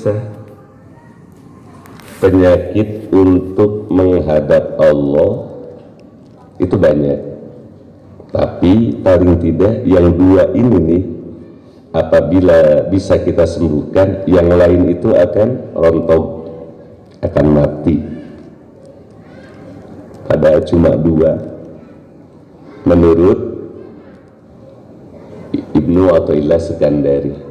susah. Penyakit untuk menghadap Allah itu banyak, tapi paling tidak yang dua ini nih, apabila bisa kita sembuhkan, yang lain itu akan rontok, akan mati. Padahal cuma dua menurut Ibnu Athaillah Sekandari.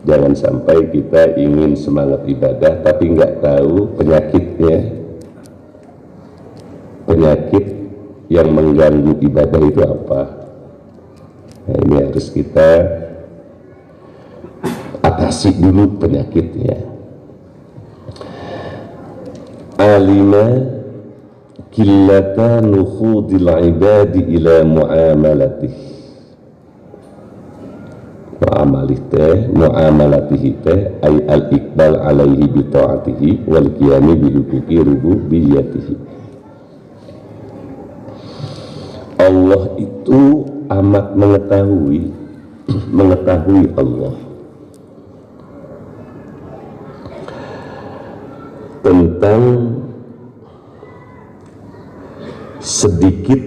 Jangan sampai kita ingin semangat ibadah tapi nggak tahu penyakitnya. Penyakit yang mengganggu ibadah itu apa? Nah, ini harus kita atasi dulu penyakitnya. Alima qillata nukhudil ibadi ila muamalatih. Mu'amalatihi teh ay al-iqbal alaihi bi ta'atihi wal qiyami bi huquqi rububiyyatihi. Allah itu amat mengetahui Allah tentang sedikit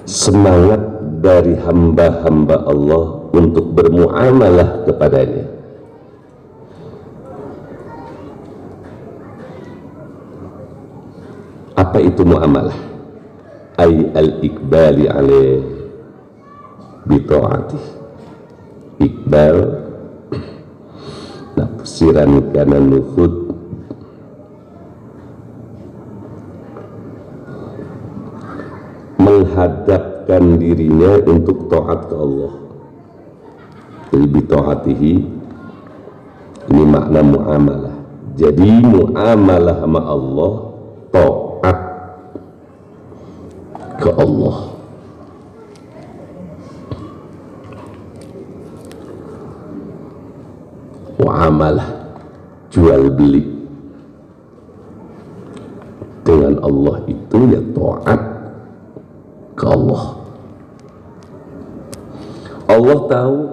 semangat dari hamba-hamba Allah untuk bermuamalah kepadanya. Apa itu muamalah? Ay al-iqbali alaih bi ta'atih. Iqbal nafsiran kana nukhud, menghadapkan dirinya untuk taat ke Allah. Jadi bita'atihi ini makna muamalah. Jadi muamalah sama Allah, taat ke Allah. Muamalah jual beli dengan Allah itu ya taat ke Allah. Allah tahu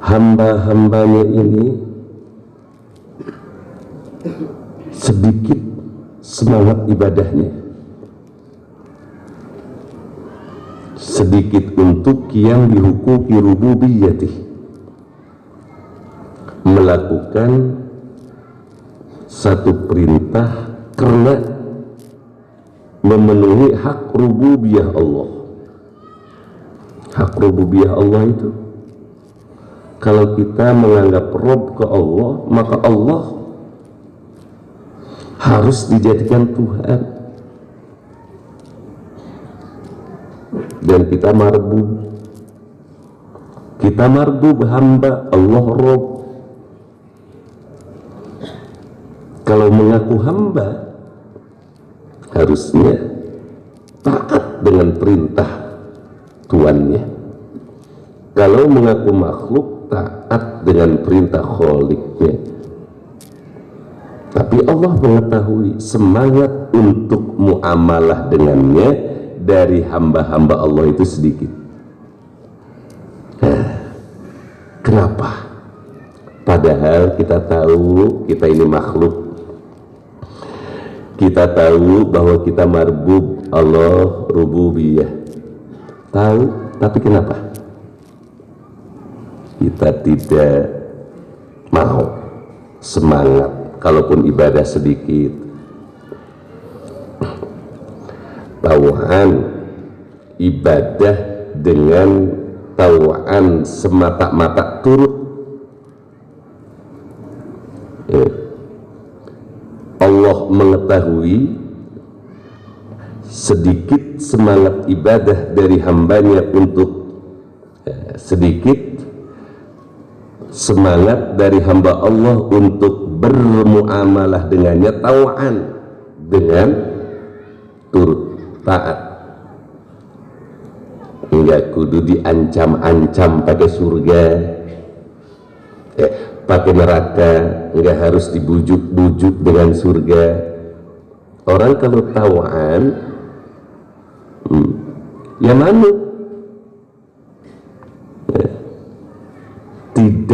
hamba-hambanya ini sedikit semangat ibadahnya, sedikit untuk qiyam bi huquqi rububiyyatih, melakukan satu perintah karena memenuhi hak rububiyah Allah. Hak rububiyah Allah itu, kalau kita menganggap Rabb ke Allah, maka Allah harus dijadikan Tuhan, dan kita marbub hamba, Allah Rabb. Kalau mengaku hamba, harusnya taat dengan perintah tuannya. Kalau mengaku makhluk, taat dengan perintah Kholiknya. Tapi Allah mengetahui semangat untuk muamalah dengannya dari hamba-hamba Allah itu sedikit. Kenapa? Padahal kita tahu kita ini makhluk. Kita tahu bahwa kita marbub Allah rububiyah. Tahu, tapi kenapa? Kita tidak mau semangat, kalaupun ibadah sedikit. Tawaan ibadah dengan tawaan semata-mata turut. Allah mengetahui sedikit semangat ibadah dari hambanya untuk sedikit semangat dari hamba Allah untuk bermuamalah dengannya tawaan dengan turut taat. Enggak kudu diancam-ancam pakai surga, pakai neraka, enggak harus dibujuk-bujuk dengan surga. Orang kalau tawaan ya manut,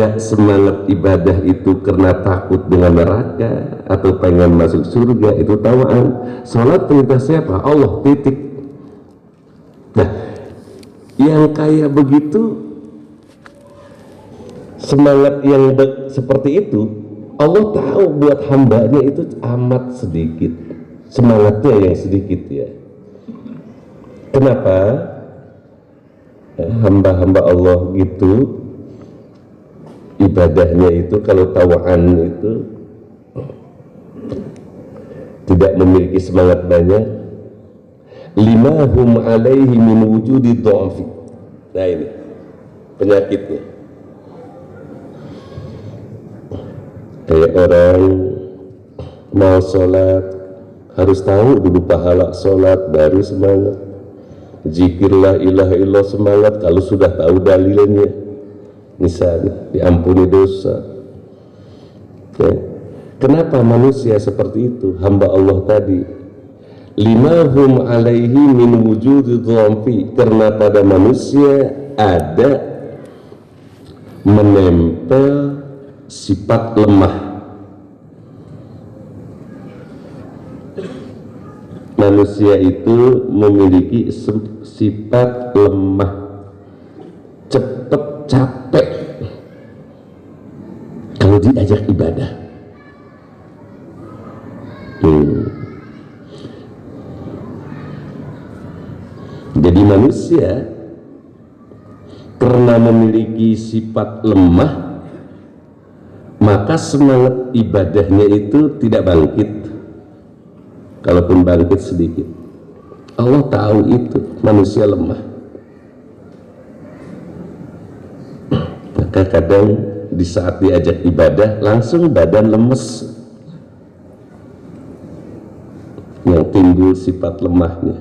tidak semangat ibadah itu karena takut dengan neraka atau pengen masuk surga, itu tawaan. Sholat perintah siapa? Allah, titik. Nah, yang kayak begitu, semangat yang seperti itu, Allah tahu buat hambanya itu amat sedikit, semangatnya yang sedikit ya. Kenapa? Hamba-hamba Allah gitu, ibadahnya itu kalau tawaan itu tidak memiliki semangat banyak. Lima hum alaihi min wujudi dha'fi. Nah ini penyakitnya. Kayak orang mau sholat harus tahu dulu pahala sholat baru semangat. Zikirlah ilaha illallah semangat kalau sudah tahu dalilnya, misalnya diampuni dosa. Okay. Kenapa manusia seperti itu? Hamba Allah tadi, limahum alaihi min wujudi dhamfi, karena pada manusia ada menempel sifat lemah. Manusia itu memiliki sifat lemah, cepet capek kalau diajak ibadah. Jadi manusia karena memiliki sifat lemah, maka semangat ibadahnya itu tidak bangkit. Kalaupun bangkit sedikit, Allah tahu itu manusia lemah. Maka kadang di saat diajak ibadah langsung badan lemes, yang timbul sifat lemahnya.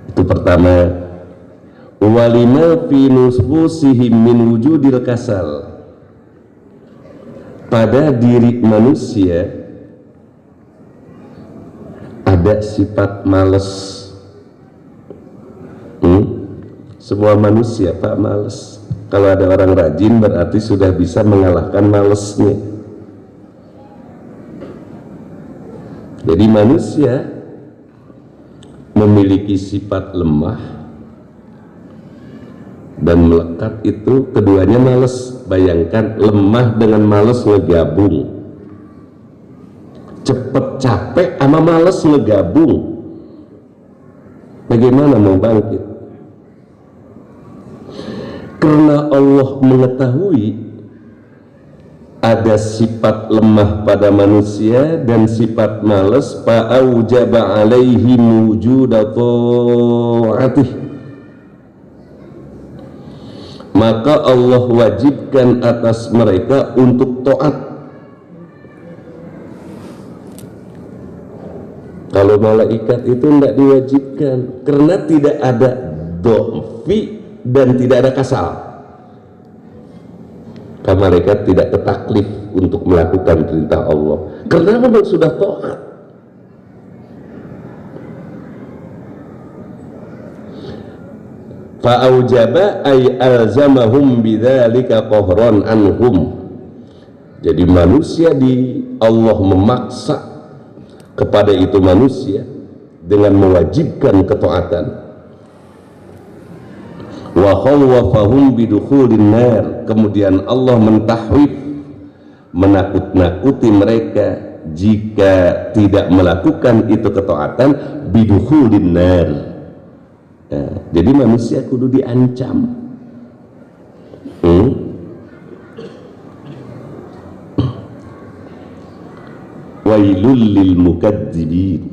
Itu pertama. Walima fi nusfusihim min wujudil kasal, pada diri manusia ada sifat malas. Semua manusia Pak malas. Kalau ada orang rajin berarti sudah bisa mengalahkan malasnya. Jadi manusia memiliki sifat lemah dan melekat, itu keduanya malas. Bayangkan lemah dengan malas ngegabung, cepet capek sama males ngegabung, bagaimana mau bangkit? Karena Allah mengetahui ada sifat lemah pada manusia dan sifat males, fa'aujaba alaihi wujuda ta'atih, maka Allah wajibkan atas mereka untuk taat. Kalau malaikat itu tidak diwajibkan karena tidak ada dha'fi dan tidak ada kasal. Karena malaikat tidak ketaklif untuk melakukan perintah Allah karena memang sudah taat. Fa'aujaba ay alzamahum bidzalika qahran anhum. Jadi manusia Allah memaksa kepada itu manusia dengan mewajibkan ketaatan. Wa khawwafahum bidukhulin nar, kemudian Allah mentahwif, menakut-nakuti mereka jika tidak melakukan itu ketaatan, bidukhulin nar. Nah, jadi manusia kudu diancam. Wailul lil mukadzibin,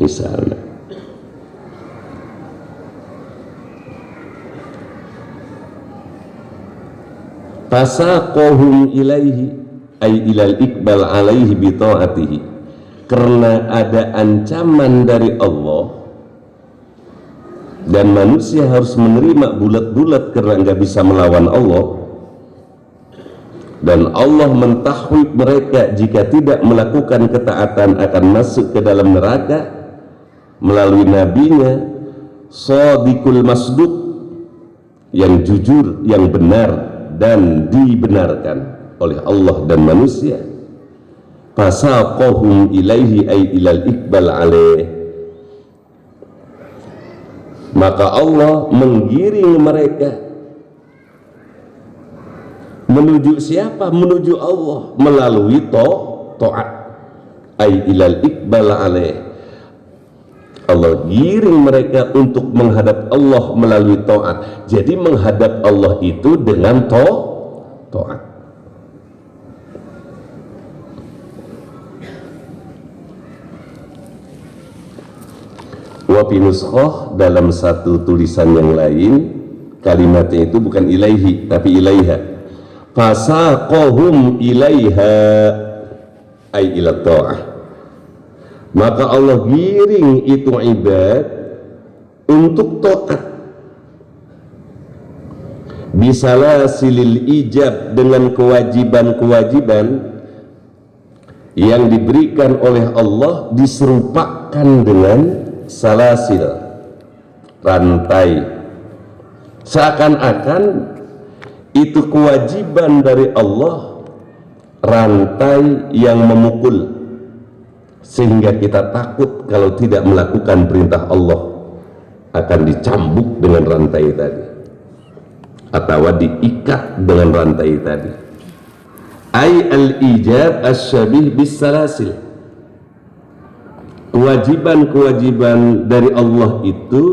misalnya. Fasaqahum ilaihi ay ilal iqbal alaihi bi ta'atihi, karena ada ancaman dari Allah dan manusia harus menerima bulat-bulat karena nggak bisa melawan Allah, dan Allah mentahwid mereka jika tidak melakukan ketaatan akan masuk ke dalam neraka melalui nabinya Shadiqul Masduq, yang jujur, yang benar dan dibenarkan oleh Allah dan manusia, fasaqahum ilaihi ay ilal iqbal alaih, maka Allah menggiring mereka menuju siapa? Menuju Allah melalui taat, ay ilal iqbal alaih. Allah giring mereka untuk menghadap Allah melalui taat. Jadi menghadap Allah itu dengan taat. Wa fi nuskhah, dalam satu tulisan yang lain kalimatnya itu bukan ilaihi tapi ilaiha. Fasaqahum ilaiha ay ila ta'ah. Maka Allah giring itu ibad untuk taat. Bisalasilil ijab, dengan kewajiban-kewajiban yang diberikan oleh Allah diserupakan dengan salasil, rantai. Seakan-akan itu kewajiban dari Allah, rantai yang memukul, sehingga kita takut kalau tidak melakukan perintah Allah akan dicambuk dengan rantai tadi atau diikat dengan rantai tadi. Ay al-ijab asyabih bis salasil. Kewajiban-kewajiban dari Allah itu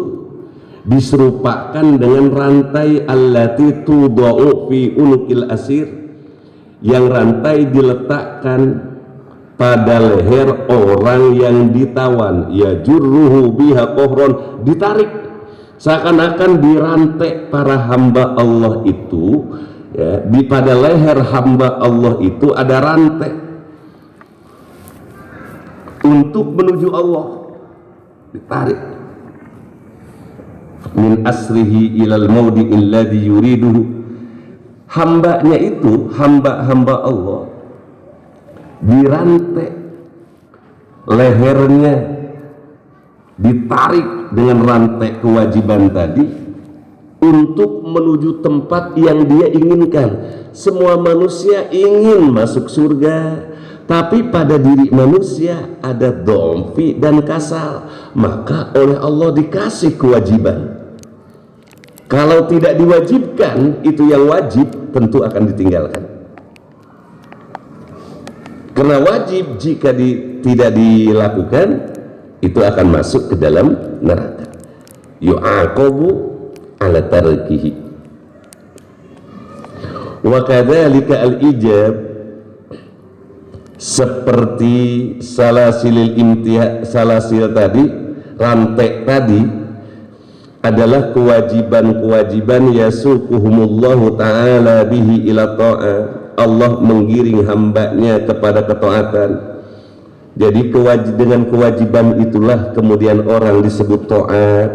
diserupakan dengan rantai allati tudau fi unukil asir, yang rantai diletakkan pada leher orang yang ditawan, ya jurruhu biha kohron, ditarik, seakan-akan dirantai para hamba Allah itu, ya, di pada leher hamba Allah itu ada rantai untuk menuju Allah, ditarik min asrihi ilal maudi alladhi yuriduhu. Hambanya itu, hamba-hamba Allah, dirantai lehernya, ditarik dengan rantai kewajiban tadi untuk menuju tempat yang dia inginkan. Semua manusia ingin masuk surga, tapi pada diri manusia ada domfi dan kasal, maka oleh Allah dikasih kewajiban. Kalau tidak diwajibkan, itu yang wajib tentu akan ditinggalkan. Karena wajib jika tidak dilakukan, itu akan masuk ke dalam neraka. Yu'aqabu ala tarkihi. Wa kadzalika al-ijab, seperti salasil tadi, rantai tadi, adalah kewajiban-kewajiban yasukuhumullahu ta'ala bihi ila ta'ah. Allah menggiring hambanya kepada ketaatan. Jadi dengan kewajiban itulah kemudian orang disebut taat.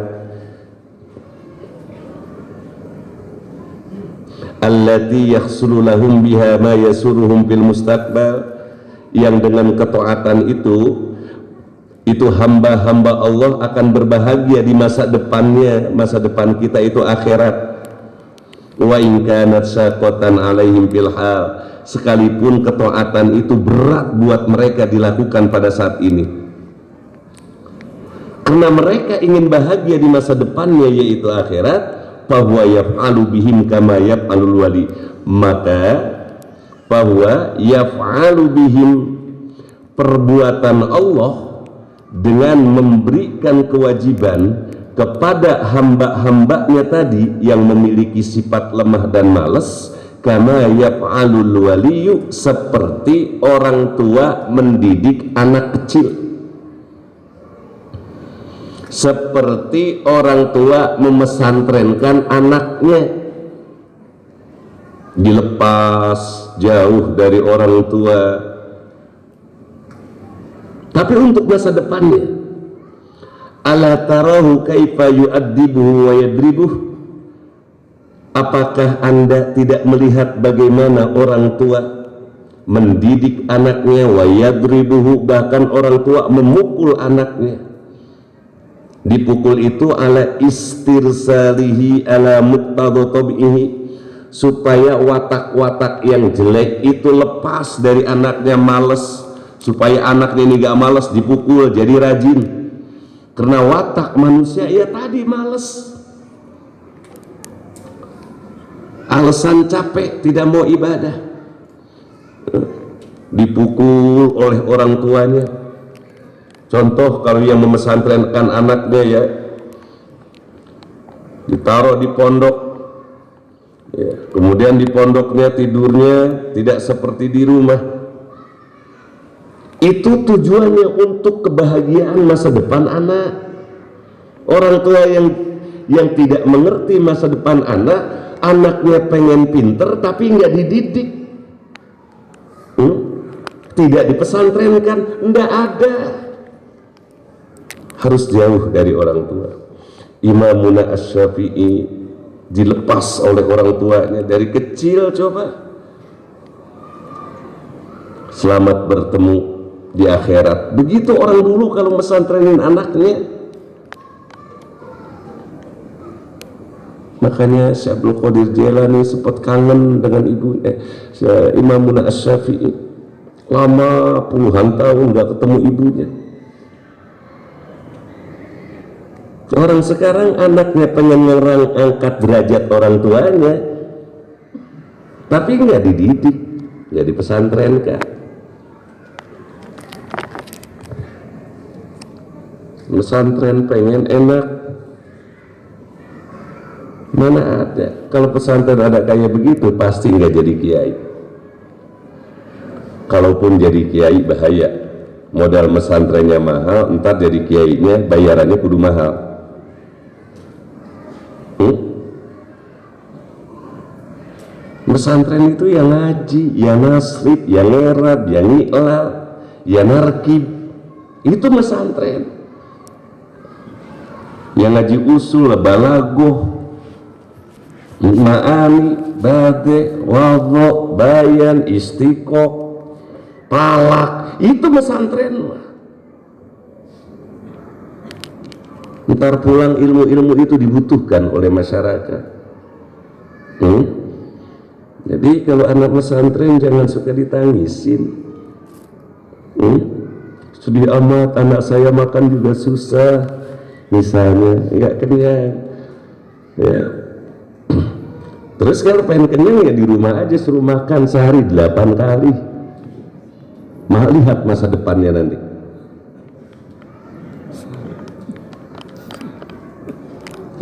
Allati yahsulu lahum biha ma yasuruhum fil mustaqbal, yang dengan ketaatan itu hamba-hamba Allah akan berbahagia di masa depannya. Masa depan kita itu akhirat. Wa in kanat syaqatan alaihim fil hal, sekalipun ketaatan itu berat buat mereka dilakukan pada saat ini, karena mereka ingin bahagia di masa depannya yaitu akhirat. Fahuwa yaf'alu bihim kama yaf'alul wali, maka fahuwa yaf'alu bihim, perbuatan Allah dengan memberikan kewajiban kepada hamba-hambanya tadi yang memiliki sifat lemah dan malas, kama yaf'alul waliyu, seperti orang tua mendidik anak kecil, seperti orang tua memesantrenkan anaknya, dilepas jauh dari orang tua, tapi untuk masa depannya. Ala tarahu kaifa yu'addibuhu wa yadribuh, apakah Anda tidak melihat bagaimana orang tua mendidik anaknya, wa yadribuhu, bahkan orang tua memukul anaknya. Dipukul itu ala istirsalihi ala muqtadha tabi'ihi, supaya watak-watak yang jelek itu lepas dari anaknya, males, supaya anaknya ini gak males, dipukul jadi rajin. Karena watak manusia ya tadi males, alasan capek, tidak mau ibadah, dipukul oleh orang tuanya. Contoh kalau yang memesantrenkan anaknya ya, ditaruh di pondok ya, kemudian di pondoknya tidurnya tidak seperti di rumah. Itu tujuannya untuk kebahagiaan masa depan anak. Orang tua yang tidak mengerti masa depan anak, anaknya pengen pinter tapi nggak dididik, tidak dipesantrenkan, nggak ada. Harus jauh dari orang tua. Imamuna Asy-Syafi'i dilepas oleh orang tuanya dari kecil, coba. Selamat bertemu di akhirat. Begitu orang dulu kalau mesantrenin anaknya. Makanya Syekh Abdul Qadir Jailani sempat kangen dengan ibu Imamuna Asy-Syafi'i. Lama puluhan tahun nggak ketemu ibunya. Orang sekarang anaknya pengen angkat derajat orang tuanya, tapi nggak dididik, nggak dipesantrenkan. Pesantren pengen enak, mana ada. Kalau pesantren ada kayak begitu pasti nggak jadi kiai. Kalaupun jadi kiai bahaya, modal pesantrennya mahal, entar jadi kiainya bayarannya kudu mahal. Pesantren itu yang ngaji, yang nasrib, yang ngerab, yang iqlal, yang narkib, itu pesantren. Yang ngaji usul, balagoh, ma'ani, bade, wadho, bayan, istiqoq, palak, itu pesantren. Ntar pulang ilmu-ilmu itu dibutuhkan oleh masyarakat. Jadi kalau anak pesantren jangan suka ditangisin. Sedih amat, anak saya makan juga susah, misalnya, nggak kenyang. Ya. Terus kalau pengen kenyang ya di rumah aja, suruh makan sehari 8 kali. Lihat masa depannya nanti.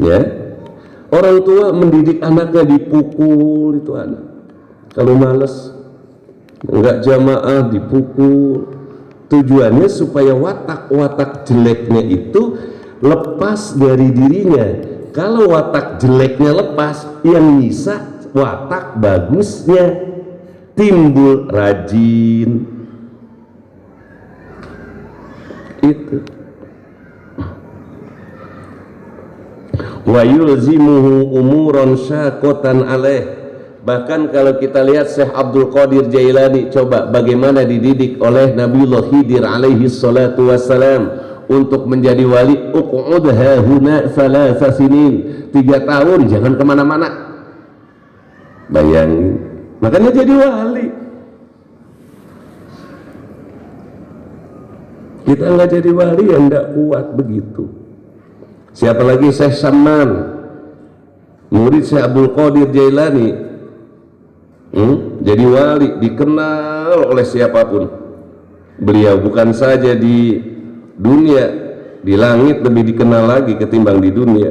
Ya, orang tua mendidik anaknya dipukul itu anak. Kalau males, enggak jamaah dipukul. Tujuannya supaya watak-watak jeleknya itu lepas dari dirinya. Kalau watak jeleknya lepas, yang bisa watak bagusnya timbul, rajin. Itu. Wa yulzimuhu umuran syaqatan alaih. Bahkan kalau kita lihat Syekh Abdul Qadir Jailani, coba bagaimana dididik oleh Nabiullah Khidir alaihi salatu wassalam untuk menjadi wali. Uq'udha huna 3 sinin, 3 tahun jangan kemana-mana. Bayangin, makanya jadi wali. Kita nggak jadi wali yang nggak kuat begitu. Siapa lagi? Syekh Samman, murid Syekh Abdul Qadir Jailani, jadi wali, dikenal oleh siapapun. Beliau bukan saja di dunia, di langit lebih dikenal lagi ketimbang di dunia.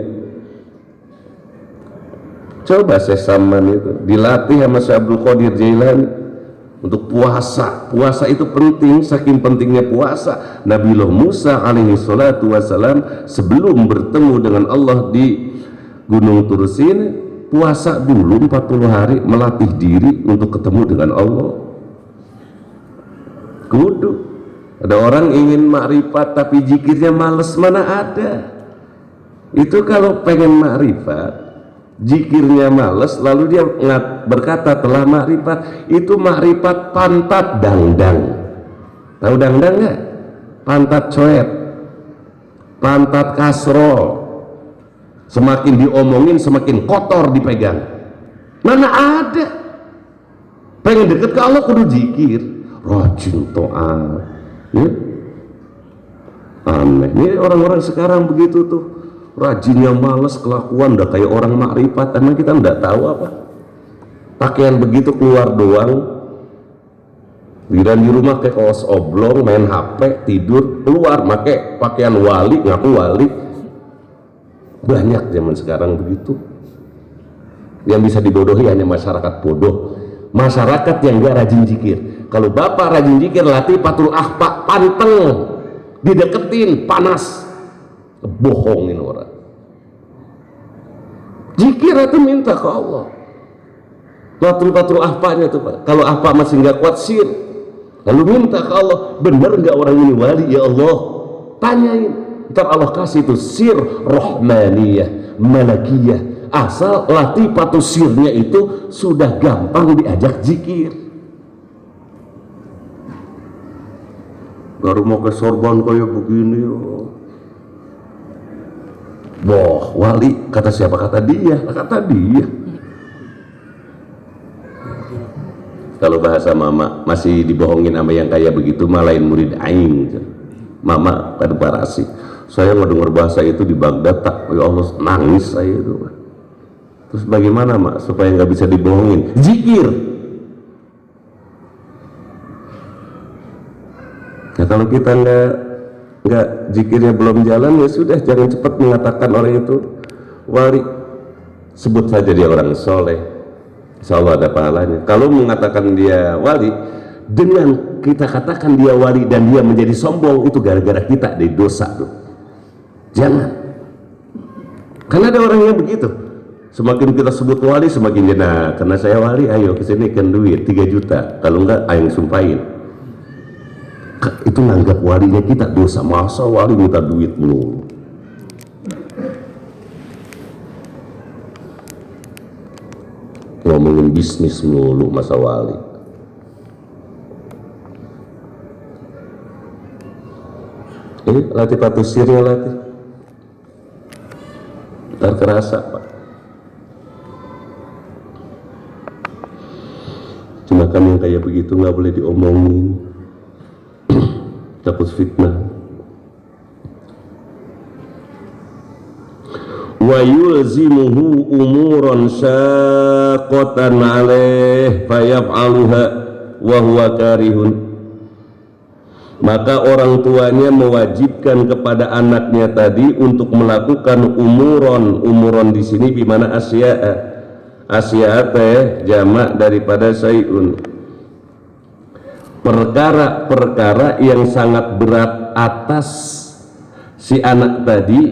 Coba Syekh Samman itu dilatih sama Syekh Abdul Qadir Jailani untuk puasa. Puasa itu penting, saking pentingnya puasa. Nabiullah Musa alaihi salatu wassalam sebelum bertemu dengan Allah di Gunung Tursin, puasa dulu 40 hari, melatih diri untuk ketemu dengan Allah. Kudu. Ada orang ingin makrifat tapi zikirnya males, mana ada. Itu kalau pengen makrifat, zikirnya males, lalu dia berkata telah makrifat, itu makrifat pantat dangdang. Tahu dangdang nggak? Pantat coet, pantat kasrol. Semakin diomongin semakin kotor dipegang. Mana ada. Pengen deket ke Allah kudu zikir, rajin to'at ya? Aneh ini orang-orang sekarang begitu tuh, rajinnya males, kelakuan udah kayak orang makrifat. Emang kita nggak tahu apa? Pakaian begitu keluar doang, di rumah kayak kaos oblong, main HP, tidur, keluar pakai pakaian wali, ngaku wali. Banyak zaman sekarang begitu. Yang bisa dibodohi hanya masyarakat bodoh, masyarakat yang gak rajin zikir. Kalau bapak rajin zikir, latifatul ahfa, panteng, dideketin, panas, bohongin orang. Zikir itu minta ke Allah. Latifatul ahfanya tuh Pak. Kalau ahfa masih nggak kuat, sir, lalu minta ke Allah, bener nggak orang ini wali ya Allah? Tanyain, ntar Allah kasih itu sir rohmaniyah, malakiyah. Asal latifatul sirnya itu sudah gampang diajak zikir. Baru mau ke sorban kayak begini, boh wali, kata siapa? Kata dia. Kalau bahasa mama masih dibohongin sama yang kayak begitu, malain murid aing. Mama pada parasi, saya mau dengar bahasa itu di Baghdad, tak, ya Allah, nangis saya itu. Terus bagaimana mak supaya nggak bisa dibohongin? Zikir. Nah, kalau kita nggak zikirnya belum jalan, ya sudah, jangan cepat mengatakan orang itu wali. Sebut saja dia orang soleh, insya Allah ada pahalanya. Kalau mengatakan dia wali, dengan kita katakan dia wali dan dia menjadi sombong, itu gara-gara kita dari dosa tuh. Jangan. Karena ada orang yang begitu. Semakin kita sebut wali, semakin dia, nah karena saya wali, ayo kesini kan duit 3 juta, kalau enggak ayo sumpahin. Itu nganggap walinya kita dosa. Masa wali minta duit mulu? Ngomongin bisnis mulu masa wali. Ini latifatul sirnya latih. Ntar kerasa Pak. Cuma kan yang kayak begitu nggak boleh diomongin, takut fitnah. Wa yulzimuhu umuran syaqatan alaih fayaf'aluha wa huwa karihun. Maka orang tuanya mewajibkan kepada anaknya tadi untuk melakukan umuron di sini bimana asya'a. Asya'a teh jamak daripada syai'un. Perkara-perkara yang sangat berat atas si anak tadi,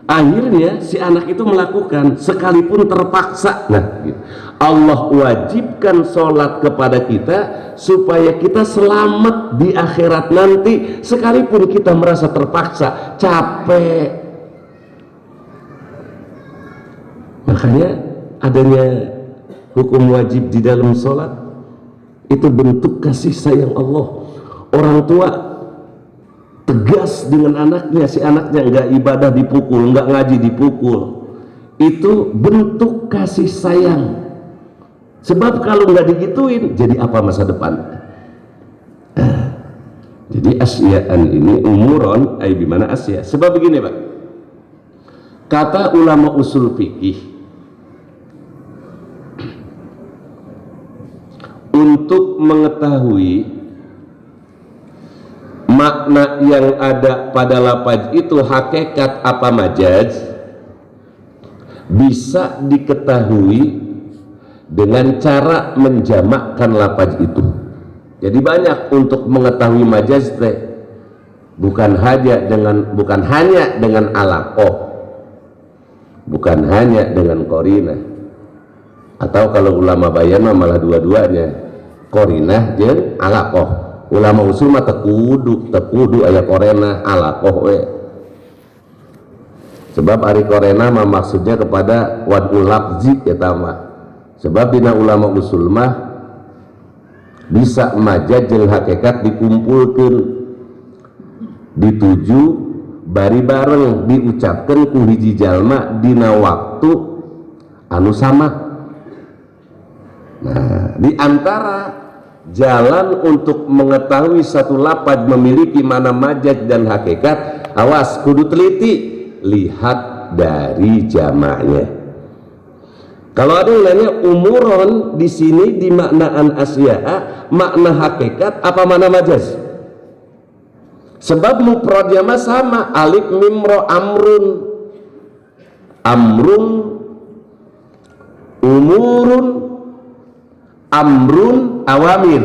akhirnya si anak itu melakukan sekalipun terpaksa. Nah, gitu. Allah wajibkan sholat kepada kita supaya kita selamat di akhirat nanti, sekalipun kita merasa terpaksa, capek. Makanya adanya hukum wajib di dalam sholat itu bentuk kasih sayang Allah. Orang tua tegas dengan anaknya, si anaknya nggak ibadah dipukul, nggak ngaji dipukul, itu bentuk kasih sayang. Sebab kalau nggak digituin, jadi apa masa depan? Jadi asya'an ini umuron, bimana asya'. Sebab begini Pak, kata ulama usul fikih, untuk mengetahui makna yang ada pada lafaz itu hakikat apa majaz, bisa diketahui dengan cara menjamakkan lafaz itu. Jadi banyak untuk mengetahui majaz teh, bukan hanya dengan alaqah, bukan hanya dengan qarinah, atau kalau ulama bayan malah dua-duanya, qarinah jeung alaqah. Ulama usul mah tekudu aya qarinah alaqah we. Sebab ari qarinah mah maksudnya kepada wadul lafzi eta mah. Sebab dina ulama usul mah bisa majaz jeung hakikat dikumpulkeun, dituju bari bareng diucapkan ku hiji jalma dina waktu anu sama. Nah, di antara jalan untuk mengetahui satu lafaz memiliki mana majaz dan hakikat, awas kudu teliti, lihat dari jamaknya. Kalau ada yang nanya umuron di sini di maknaan asya'a, makna hakikat apa mana majaz? Sebab mufradnya mah sama, alif mim ro amrun, amrun, umurun, amrun, awamir.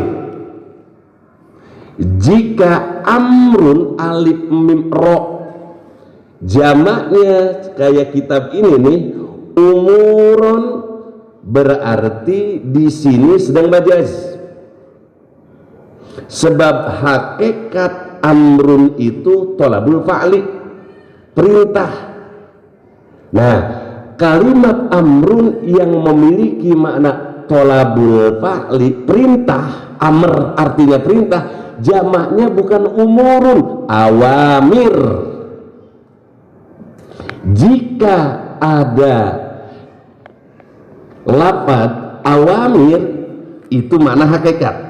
Jika amrun alif mim ro, jamaknya kayak kitab ini nih, umuron, berarti di sini sedang majaz. Sebab hakikat amrun itu tolabul fa'li, perintah. Nah, kalimat amrun yang memiliki makna tolabul fa'li, perintah, amr artinya perintah, jamaknya bukan umurun, awamir. Jika ada lafaz awamir, itu makna hakikat.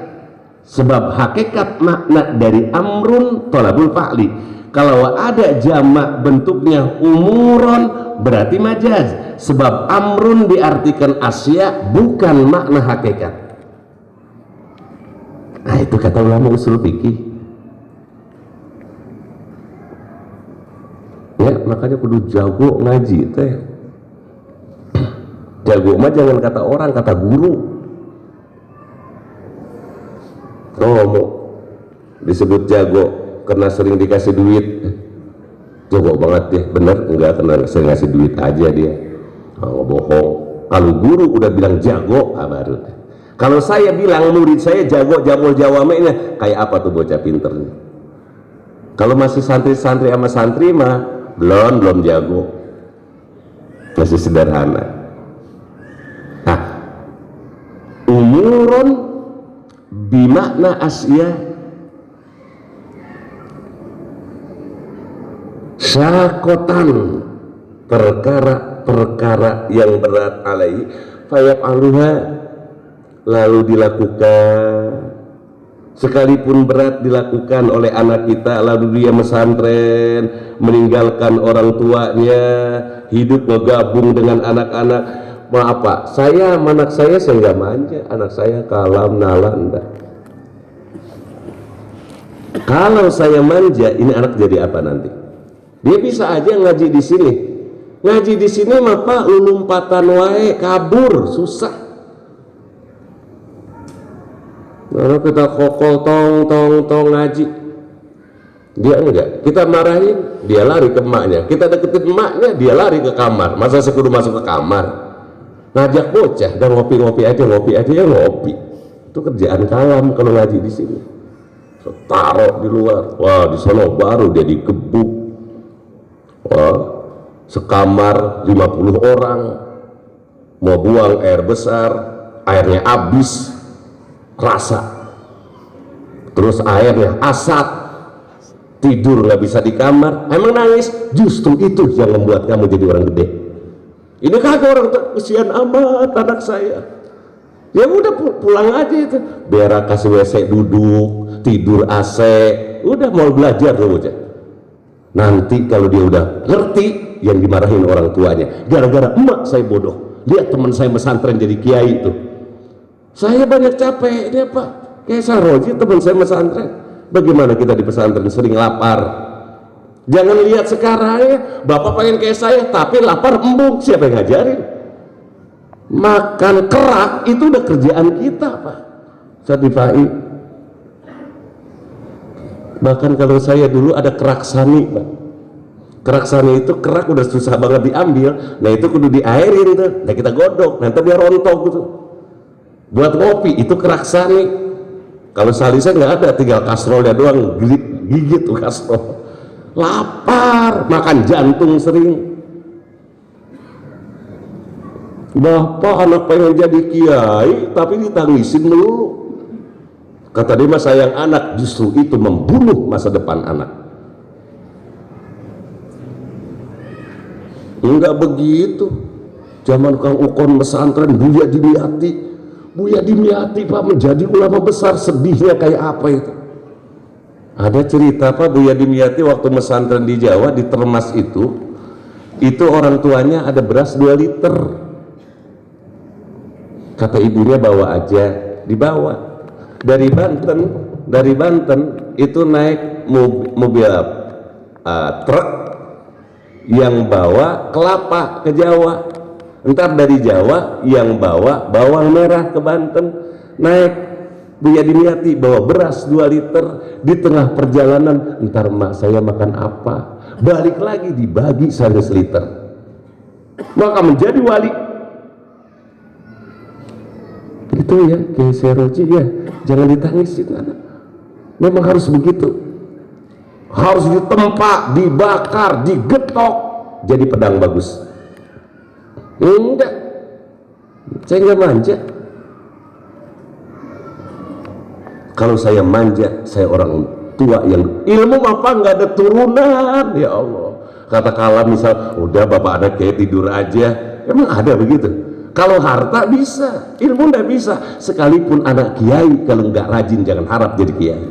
Sebab hakikat makna dari amrun tolabul fa'li. Kalau ada jamak bentuknya umuron, berarti majaz. Sebab amrun diartikan asya, bukan makna hakikat. Nah, itu kata ulama usul fikih. Ya, makanya kudu jago ngaji teh. Jago mah jangan kata orang, kata guru. Mau disebut jago karena sering dikasih duit, jago banget ya, bener enggak? Karena sering ngasih duit aja dia, bohong. Kalau guru udah bilang jago, baru. Kalau saya bilang murid saya jago, jamul jawamenya kayak apa tuh bocah pinternya? Kalau masih santri-santri sama santri mah belum jago, masih sederhana. Nah, umurun bimakna asya, syakotan, perkara-perkara yang berat alaihi fayaf'aluha, lalu dilakukan. Sekalipun berat dilakukan oleh anak kita, lalu dia mesantren, meninggalkan orang tuanya, hidup ngegabung dengan anak-anak. Mau apa? Saya, anak saya nggak manja, anak saya kalam nalanda. Kalau saya manja, ini anak jadi apa nanti? Dia bisa aja ngaji di sini. Ngaji di sini mah Pak, lompatan wae, kabur, susah. Kalau kita kokol tong ngaji, dia enggak. Kita marahin, dia lari ke emaknya. Kita deketin emaknya, dia lari ke kamar. Masa saya kudu masuk ke kamar? Ngajak bocah, dan ngopi aja ya ngopi. Itu kerjaan kalam kalau ngaji di sini. Taruh di luar, wah di sana baru dia digebuk. Wah, sekamar 50 orang, mau buang air besar, airnya habis, rasa. Terus airnya asat, tidur nggak bisa di kamar, emang nangis. Justru itu yang membuat kamu jadi orang gede. Ini kagak orang kesian amat anak saya. Ya udah pulang aja itu. Berak kasih WC duduk, tidur AC. Udah mau belajar loh bocah. Nanti kalau dia udah ngerti, yang dimarahin orang tuanya. Gara-gara emak saya bodoh. Lihat teman saya pesantren jadi kiai itu. Saya banyak capeknya Pak. Kayak Saroji teman saya pesantren. Bagaimana kita di pesantren sering lapar. Jangan lihat sekarang ya, Bapak pengen kayak saya, tapi lapar embung, siapa yang ngajarin? Makan kerak itu udah kerjaan kita Pak. Sadifai. Bahkan kalau saya dulu ada kerak sani Pak. Kerak sani itu kerak udah susah banget diambil, nah itu kudu diairin tuh, nah kita godok, nanti dia rontok gitu. Buat ngopi itu kerak sani. Kalau salisnya nggak ada, tinggal kastrolnya doang, gigit tuh kastrol. Lapar, makan jantung sering. Bapak anak pengen jadi kiai tapi ditangisin melulu. Kata dia mah sayang anak, justru itu membunuh masa depan anak. Enggak begitu. Zaman Kang Ukon pesantren Buya Dimyati, Buya Dimyati Pak menjadi ulama besar, sedihnya kayak apa itu? Ada cerita Pak, Buya Dimyati waktu pesantren di Jawa, di Termas itu orang tuanya ada beras 2 liter. Kata ibunya bawa aja, dibawa dari Banten itu naik mobil truk yang bawa kelapa ke Jawa. Entar dari Jawa yang bawa bawang merah ke Banten, naik Buya Dimyati bawa beras 2 liter. Di tengah perjalanan, entar mak saya makan apa, balik lagi dibagi 1 liter, maka menjadi wali. Itu ya Kiai Seroji ya, jangan ditangisin anak, memang harus begitu, harus ditempa, dibakar, digetok jadi pedang bagus. Enggak, saya enggak manja. Kalau saya manja, saya orang tua yang ilmu apa enggak ada turunan. Ya Allah, katakanlah misal udah bapak ada kayak tidur aja, emang ada begitu? Kalau harta bisa, ilmu enggak bisa. Sekalipun anak kiai kalau enggak rajin jangan harap jadi kiai.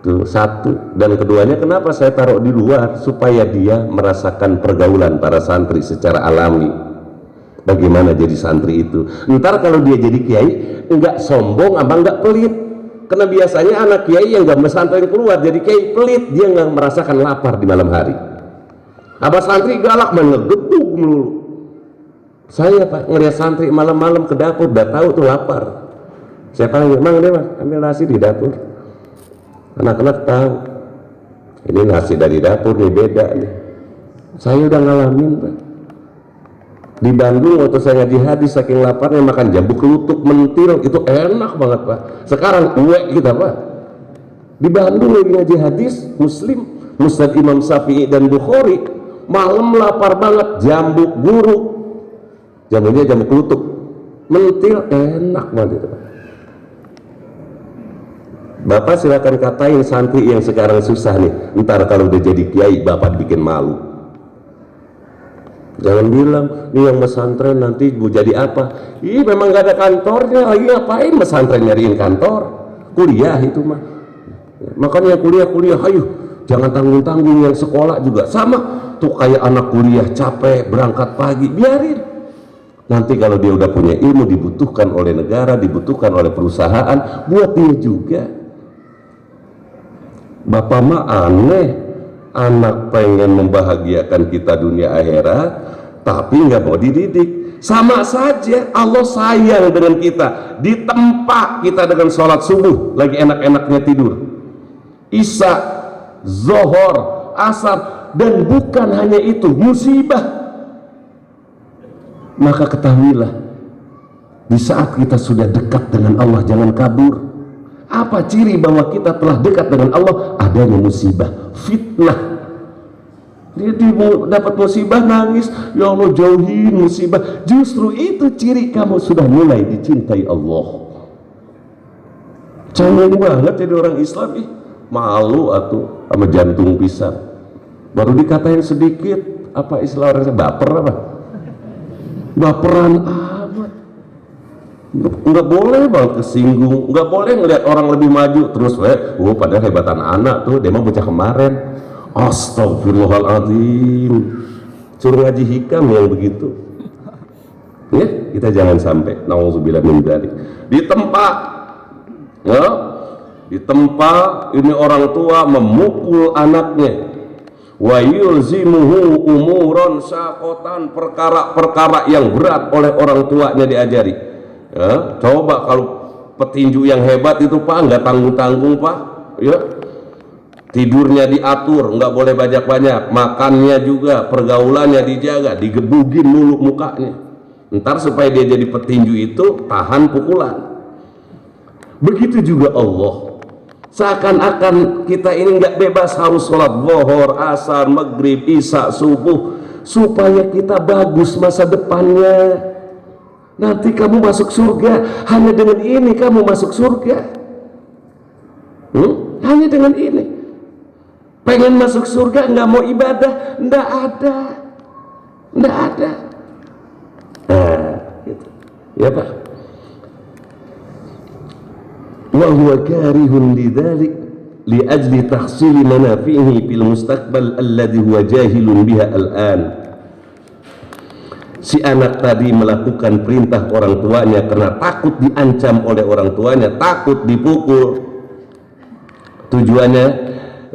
Itu satu. Dan keduanya, kenapa saya taruh di luar? Supaya dia merasakan pergaulan para santri secara alami. Bagaimana jadi santri itu? Ntar kalau dia jadi kiai, enggak sombong apa enggak pelit. Karena biasanya anak kiai yang enggak pesantren keluar jadi kiai pelit, dia enggak merasakan lapar di malam hari. Abah santri galak main ngegeduk melulu. Saya Pak ngeliat santri malam-malam ke dapur, udah tahu tuh lapar. Saya panggil, Mang deh Mas, ambil nasi di dapur. Anak-anak tahu ini nasi dari dapur nih, beda nih. Saya udah ngalamin Pak. Di Bandung waktu saya ngaji hadis, saking laparnya makan jambu kelutuk mentil, itu enak banget Pak. Sekarang uwe kita Pak. Di Bandung lagi ngaji hadis Muslim, Musnad Imam Syafi'i dan Bukhari, malam lapar banget, jambu buruk, jambunya jambu kelutuk mentil, enak banget itu Pak. Bapak silakan katain santri yang sekarang susah nih, ntar kalau udah jadi kiai bapak bikin malu. Jangan bilang nih yang pesantren nanti mau jadi apa. Ih, memang gak ada kantornya, lagi ngapain pesantren nyariin kantor? Kuliah itu mah. Makanya kuliah ayo jangan tanggung-tanggung. Yang sekolah juga sama tuh, kayak anak kuliah capek berangkat pagi, biarin. Nanti kalau dia udah punya ilmu, dibutuhkan oleh negara, dibutuhkan oleh perusahaan, buat dia juga. Bapak mah aneh, anak pengen membahagiakan kita dunia akhirat tapi nggak mau dididik. Sama saja Allah sayang dengan kita, ditempa kita dengan sholat subuh lagi enak-enaknya tidur, isya, zohor, asar, dan bukan hanya itu, musibah. Maka ketahuilah, di saat kita sudah dekat dengan Allah jangan kabur. Apa ciri bahwa kita telah dekat dengan Allah? Adanya musibah, fitnah. Dia dapat musibah nangis, ya Allah jauhin musibah. Justru itu ciri kamu sudah mulai dicintai Allah. Canggung banget jadi orang Islam, malu atuh sama jantung pisang. Baru dikatain sedikit, apa istilah orang baper apa? Baperan amat. Nggak boleh banget kesinggung, nggak boleh ngeliat orang lebih maju terus padahal hebatan anak tuh, dia mah bocah kemarin. Astagfirullahaladzim, suruh ngaji hikam yang begitu ya, kita jangan sampai nauzubillah min dzalik. Ditempa ya, ditempa ini orang tua memukul anaknya, wa yulzimuhu umuron syakotan, perkara-perkara yang berat oleh orang tuanya diajari. Ya, coba kalau petinju yang hebat itu Pak, nggak tanggung-tanggung Pak, ya. Tidurnya diatur, nggak boleh banyak-banyak, makannya juga, pergaulannya dijaga, digebugin dulu mukanya. Ntar supaya dia jadi petinju itu tahan pukulan. Begitu juga Allah. Seakan-akan kita ini nggak bebas, harus sholat zuhur, asar, maghrib, isya, subuh, supaya kita bagus masa depannya. Nanti kamu masuk surga, hanya dengan ini kamu masuk surga. Hanya dengan ini. Pengen masuk surga nggak mau ibadah, nggak ada. Nah, gitu. Ya Pak. wa huwa karihun lidzalik li ajli tahsili manafihi fil mustaqbal alladhi huwa jahilun biha al-an. Si anak tadi melakukan perintah orang tuanya karena takut diancam oleh orang tuanya, takut dipukul. Tujuannya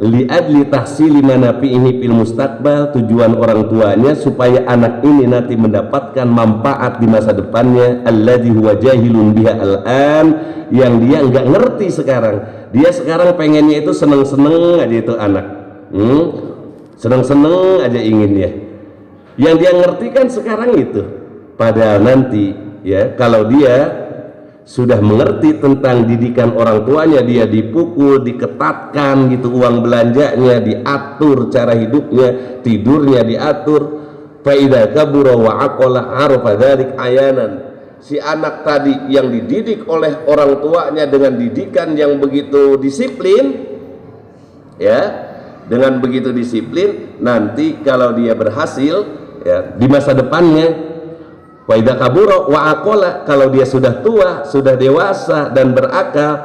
li'adli tahsili manafihi fil mustaqbal, tujuan orang tuanya supaya anak ini nanti mendapatkan manfaat di masa depannya, alladzi huwa jahilun biha al-an, yang dia nggak ngerti sekarang. Dia sekarang pengennya itu seneng-seneng aja itu anak, seneng-seneng aja inginnya. Yang dia ngerti kan sekarang itu, padahal nanti ya kalau dia sudah mengerti tentang didikan orang tuanya, dia dipukul, diketatkan gitu, uang belanjanya diatur, cara hidupnya, tidurnya diatur. Fa idza kabura wa aqala arafa dzalik ayanan. Si anak tadi yang dididik oleh orang tuanya dengan didikan yang begitu disiplin, ya, dengan begitu disiplin, nanti kalau dia berhasil ya di masa depannya, wa idza kabura wa aqala, kalau dia sudah tua, sudah dewasa dan berakal,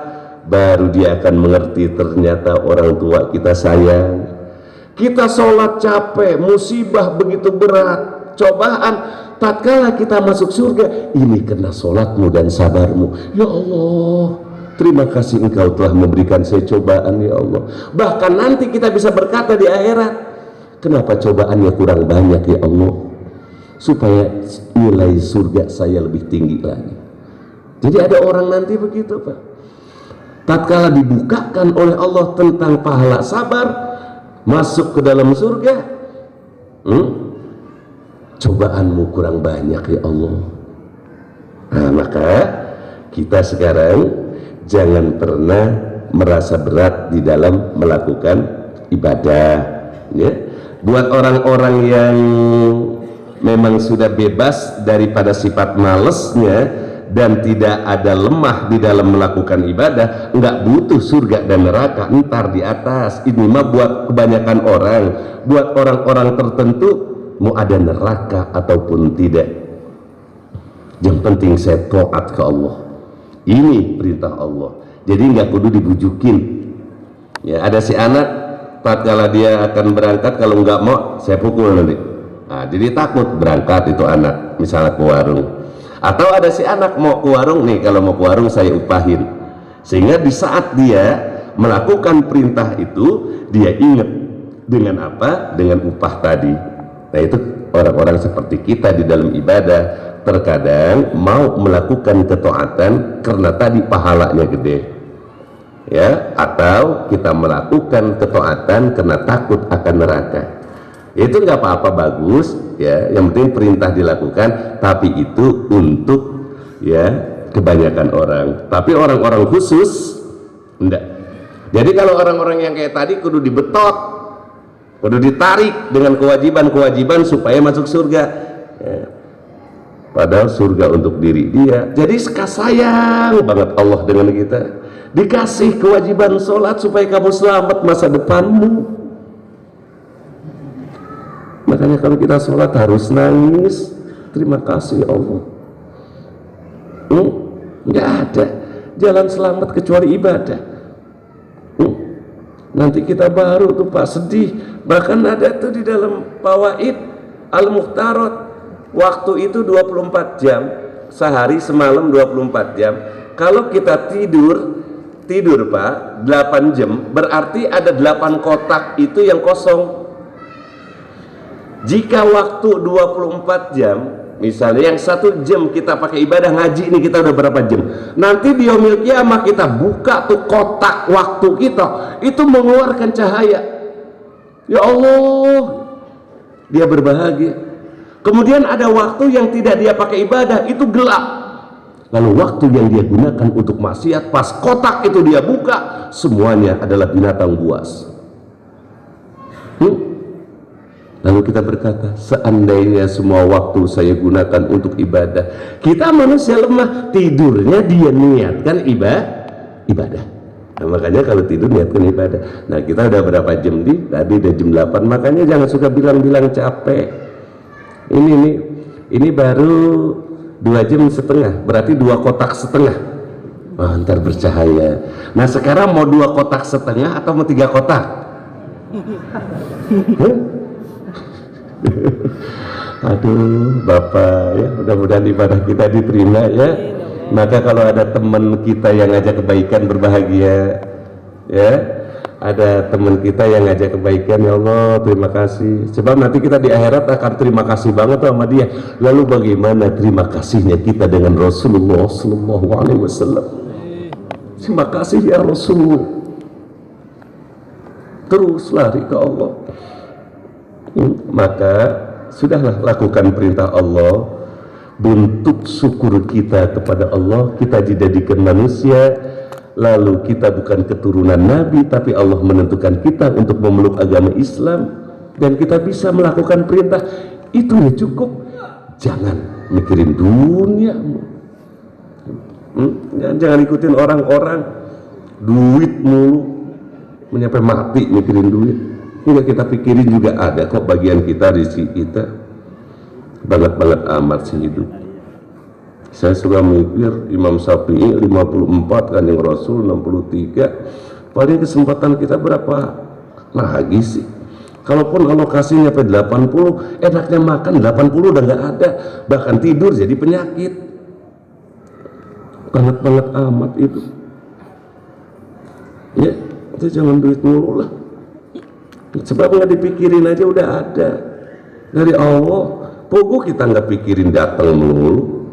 baru dia akan mengerti ternyata orang tua kita sayang. Kita sholat capek, musibah begitu berat, cobaan, tatkala kita masuk surga, ini karena sholatmu dan sabarmu. Ya Allah, terima kasih engkau telah memberikan saya cobaan ya Allah. Bahkan nanti kita bisa berkata di akhirat, kenapa cobaannya kurang banyak ya Allah, supaya nilai surga saya lebih tinggi lagi. Jadi ada orang nanti begitu Pak, tatkala dibukakan oleh Allah tentang pahala sabar, masuk ke dalam surga, cobaanmu kurang banyak ya Allah. Nah maka kita sekarang jangan pernah merasa berat di dalam melakukan ibadah ya. Buat orang-orang yang memang sudah bebas daripada sifat malesnya dan tidak ada lemah di dalam melakukan ibadah, nggak butuh surga dan neraka ntar di atas. Ini mah buat kebanyakan orang, buat orang-orang tertentu, mau ada neraka ataupun tidak, yang penting saya taat ke Allah. Ini perintah Allah, jadi nggak kudu dibujukin ya. Ada si anak tatkala dia akan berangkat, kalau nggak mau saya pukul nanti. Nah, jadi takut berangkat itu anak, misalnya ke warung. Atau ada si anak mau ke warung nih, kalau mau ke warung saya upahin. Sehingga di saat dia melakukan perintah itu, dia ingat dengan apa? Dengan upah tadi. Nah itu orang-orang seperti kita di dalam ibadah, terkadang mau melakukan ketaatan karena tadi pahalanya gede ya, atau kita melakukan ketaatan karena takut akan neraka. Itu nggak apa-apa, bagus ya, yang penting perintah dilakukan, tapi itu untuk ya kebanyakan orang. Tapi orang-orang khusus enggak. Jadi kalau orang-orang yang kayak tadi kudu dibetot, kudu ditarik dengan kewajiban-kewajiban supaya masuk surga ya. Padahal surga untuk diri dia. Jadi sayang banget Allah dengan kita, dikasih kewajiban sholat supaya kamu selamat masa depanmu. Makanya kalau kita sholat harus nangis, terima kasih Allah. Nggak ada jalan selamat kecuali ibadah. Nanti kita baru tuh Pak sedih. Bahkan ada tuh di dalam Fawaid Al-Mukhtarat, waktu itu 24 jam, sehari semalam 24 jam. Kalau kita tidur Pak 8 jam, berarti ada 8 kotak itu yang kosong. Jika waktu 24 jam, misalnya yang 1 jam kita pakai ibadah ngaji, ini kita udah berapa jam? Nanti di yaumil kiamah kita buka tuh kotak waktu kita, itu mengeluarkan cahaya. Ya Allah, dia berbahagia. Kemudian ada waktu yang tidak dia pakai ibadah, itu gelap. Lalu waktu yang dia gunakan untuk maksiat, pas kotak itu dia buka, semuanya adalah binatang buas. Lalu kita berkata, seandainya semua waktu saya gunakan untuk ibadah. Kita manusia lemah, tidurnya dia niatkan ibadah. Nah, makanya kalau tidur niatkan ibadah. Nah kita udah berapa jam nih? Tadi udah jam 8. Makanya jangan suka bilang-bilang capek. Ini baru 2 jam setengah, berarti 2 kotak setengah. ntar bercahaya. Nah sekarang mau 2 kotak setengah atau mau 3 kotak? Aduh Bapak ya, mudah-mudahan ibadah kita diterima ya. Maka kalau ada teman kita yang ngajak kebaikan, berbahagia ya. Ada teman kita yang ngajak kebaikan, ya Allah terima kasih. Sebab nanti kita di akhirat akan terima kasih banget sama dia. Lalu bagaimana terima kasihnya kita dengan Rasulullah Sallallahu Alaihi Wasallam? Terima kasih ya Rasul. Terus lari ke Allah. Maka sudahlah lakukan perintah Allah. Bentuk syukur kita kepada Allah, kita dijadikan manusia, lalu kita bukan keturunan Nabi, tapi Allah menentukan kita untuk memeluk agama Islam, dan kita bisa melakukan perintah itu ya cukup. Jangan mikirin dunia, jangan ikutin orang-orang duit mulu, menyampai mati mikirin duit. Ini kita pikirin juga ada kok bagian kita, rezeki kita. Banget-banget amat sih hidup. Saya suka mikir Imam Syafi'i 54, Kanjeng Rasul 63. Paling kesempatan kita berapa lagi sih? Kalaupun alokasinya sampai 80, enaknya makan 80 udah nggak ada, bahkan tidur jadi penyakit. Banget-banget amat itu. Ya, itu jangan duit mulu lah. Sebab nggak dipikirin aja udah ada dari Allah. Pogo kita nggak pikirin datang mulu.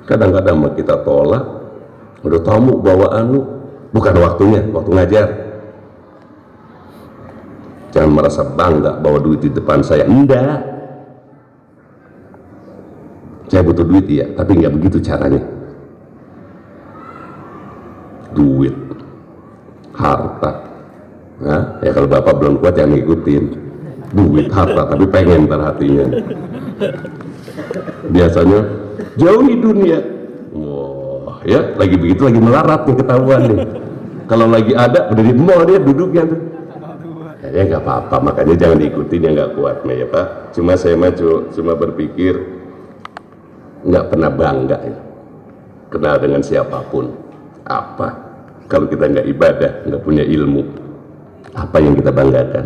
Kadang-kadang mah kita tolak. Udah tamu bawaan lu, bukan waktunya, waktu ngajar. Jangan merasa bangga bawa duit di depan saya. Enggak. Saya butuh duit iya, tapi nggak begitu caranya. Duit, harta. Nah, ya kalau bapak belum kuat jangan ngikutin. Duit, harta, tapi pengen ntar hatinya. Biasanya jauhi dunia. Wah, ya lagi begitu, lagi melarat nih, ketahuan nih. Kalau lagi ada udah di mall dia duduknya tuh. Ya nggak apa-apa, makanya jangan diikutin yang nggak kuat ya Pak. Cuma saya cuma berpikir nggak pernah bangga ya, kenal dengan siapapun. Apa kalau kita nggak ibadah, nggak punya ilmu, apa yang kita banggakan?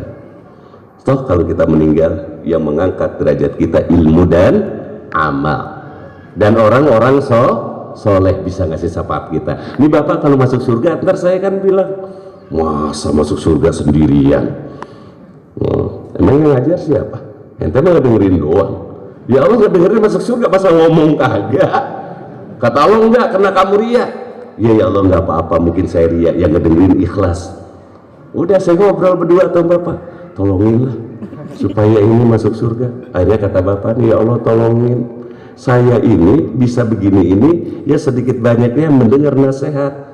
Toh kalau kita meninggal, yang mengangkat derajat kita ilmu dan amal, dan orang-orang soleh bisa ngasih syafaat kita. Ini Bapak kalau masuk surga, ntar saya kan bilang, masa masuk surga sendirian? Emang yang ngajar siapa? Ente mah dengerin doang. Ya Allah nggak dengerin masuk surga, masa ngomong kagak? Kata Allah enggak, karena kamu ria. Ya Allah nggak apa-apa, mungkin saya ria, yang ngedengerin ikhlas. Udah saya ngobrol berdua sama Bapak, tolonginlah supaya ini masuk surga. Akhirnya kata Bapak nih, ya Allah tolongin saya ini bisa begini ini, ya sedikit banyaknya mendengar nasihat.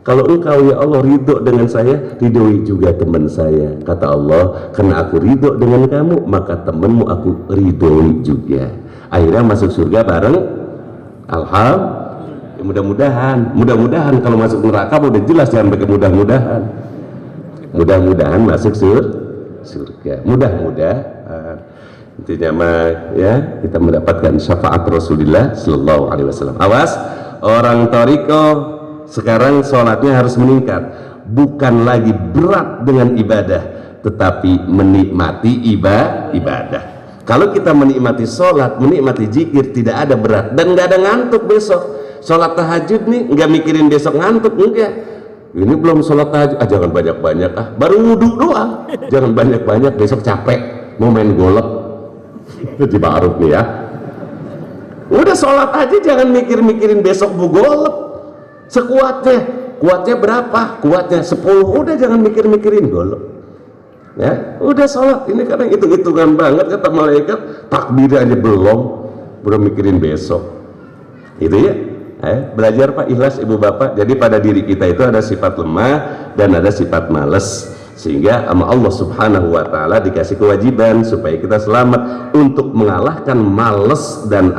Kalau engkau ya Allah ridho dengan saya, ridhoi juga teman saya. Kata Allah, karena aku ridho dengan kamu, maka temanmu aku ridhoi juga. Akhirnya masuk surga bareng. Alhamdulillah. Ya, mudah-mudahan kalau masuk neraka udah jelas, jangan pakai mudah-mudahan. Mudah-mudahan masuk surga. Mudah-mudahan. Intinya mah ya kita mendapatkan syafaat Rasulullah Sallallahu Alaihi Wasallam. Awas orang thariqah sekarang sholatnya harus meningkat, bukan lagi berat dengan ibadah, tetapi menikmati ibadah. Kalau kita menikmati sholat, menikmati zikir, tidak ada berat dan nggak ada ngantuk besok. Sholat tahajud nih nggak mikirin besok ngantuk, enggak. Ini belum sholat tahajud, jangan banyak-banyak, baru wudhu doang, jangan banyak-banyak, besok capek mau main golep. Itu baru nih ya. Udah sholat aja jangan mikirin besok mau golep. Kuatnya berapa? Kuatnya 10, udah jangan mikirin golep. Ya, udah sholat. Ini kadang hitung-hitungan banget kata malaikat, takbir aja belum mikirin besok. Itu ya. Belajar Pak ikhlas Ibu Bapak. Jadi pada diri kita itu ada sifat lemah dan ada sifat males, sehingga sama Allah Subhanahu wa Ta'ala dikasih kewajiban supaya kita selamat untuk mengalahkan males dan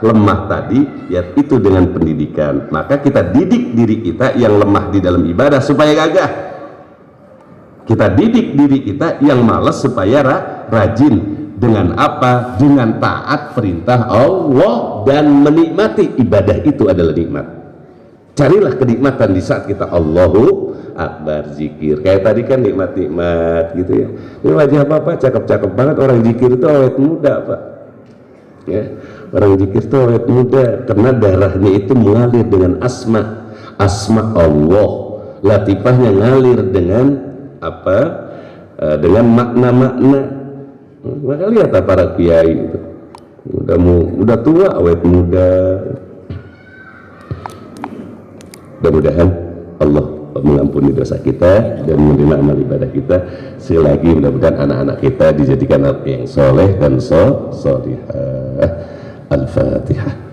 lemah tadi, yaitu dengan pendidikan. Maka kita didik diri kita yang lemah di dalam ibadah supaya gagah, kita didik diri kita yang males supaya rajin. Dengan apa? Dengan taat perintah Allah dan menikmati ibadah, itu adalah nikmat. Carilah kenikmatan di saat kita Allahu Akbar zikir. Kayak tadi kan nikmat-nikmat gitu ya. Ini wajah Bapak cakep-cakep banget, orang zikir itu awet muda Pak. Ya, orang zikir itu awet muda karena darahnya itu mengalir dengan asma Allah. Latifahnya ngalir dengan apa? Dengan makna-makna. Maka lihat para kiai itu. Udah tua awet muda. Mudah-mudahan Allah mengampuni dosa kita dan menerima amal ibadah kita. Sekali lagi mudah-mudahan anak-anak kita dijadikan anak yang soleh dan solihah. Al-Fatihah.